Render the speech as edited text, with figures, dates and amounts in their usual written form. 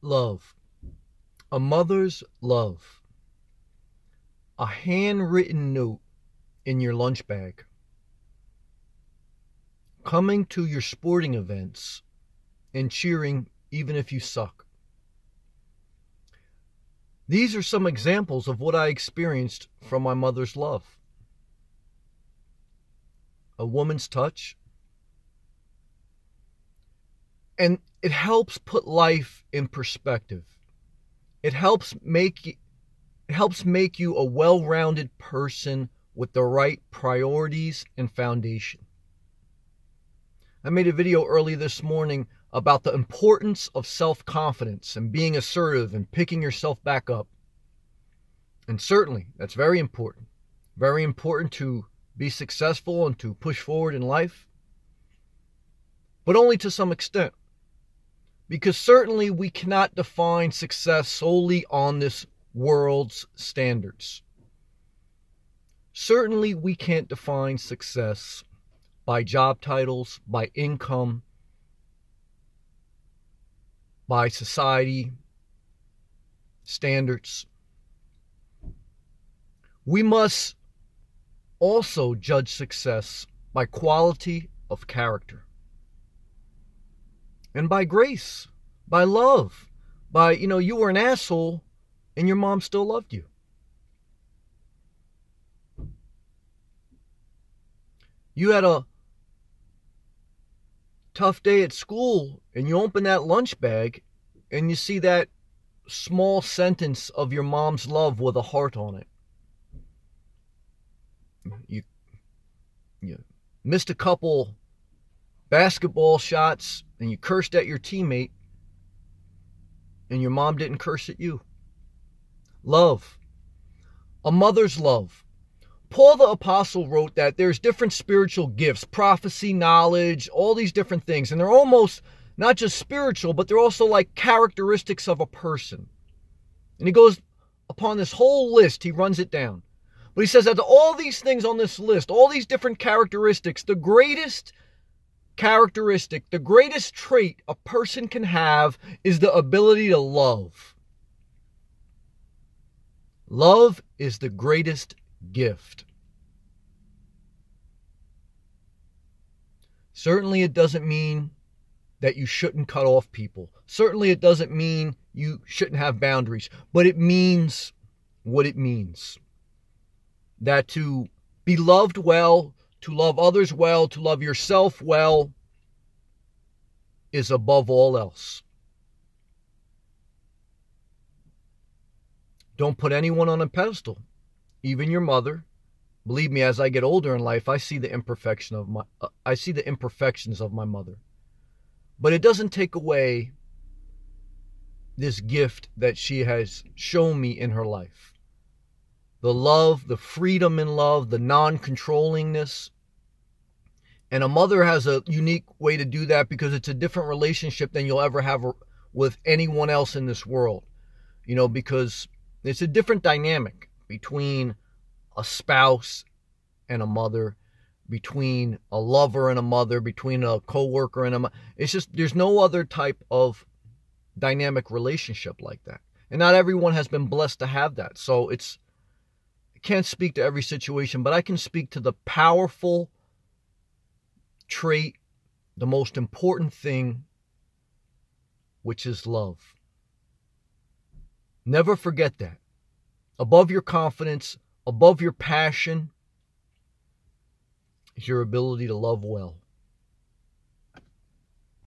love, a mother's love, a handwritten note in your lunch bag, coming to your sporting events and cheering even if you suck. These are some examples of what I experienced from my mother's love. A woman's touch. And it helps put life in perspective. It helps make you a well-rounded person with the right priorities and foundation. I made a video early this morning about the importance of self-confidence and being assertive and picking yourself back up. And certainly, that's very important. Very important to be successful and to push forward in life. But only to some extent. Because certainly we cannot define success solely on this world's standards. Certainly we can't define success by job titles, by income, by society standards. We must also judge success by quality of character. And by grace, by love, by, you were an asshole and your mom still loved you. You had a tough day at school and you open that lunch bag and you see that small sentence of your mom's love with a heart on it. You missed a couple basketball shots and you cursed at your teammate and your mom didn't curse at you. Love. A mother's love. Paul the Apostle wrote that there's different spiritual gifts, prophecy, knowledge, all these different things. And they're almost not just spiritual, but they're also like characteristics of a person. And he goes upon this whole list, he runs it down. But he says that all these things on this list, all these different characteristics, the greatest characteristic, the greatest trait a person can have is the ability to love. Love is the greatest gift. Certainly it doesn't mean that you shouldn't cut off people. Certainly it doesn't mean you shouldn't have boundaries. But it means what it means. That to be loved well, to love others well, to love yourself well, is above all else. Don't put anyone on a pedestal, even your mother. Believe me, as I get older in life, I see the imperfections of my mother. But it doesn't take away this gift that she has shown me in her life. The love, the freedom in love, the non-controllingness. And a mother has a unique way to do that because it's a different relationship than you'll ever have with anyone else in this world. Because it's a different dynamic between a spouse and a mother, between a lover and a mother, between a coworker and a mother. It's just, there's no other type of dynamic relationship like that. And not everyone has been blessed to have that. So I can't speak to every situation, but I can speak to the powerful trait, the most important thing, which is love. Never forget that. Above your confidence, above your passion, is your ability to love well.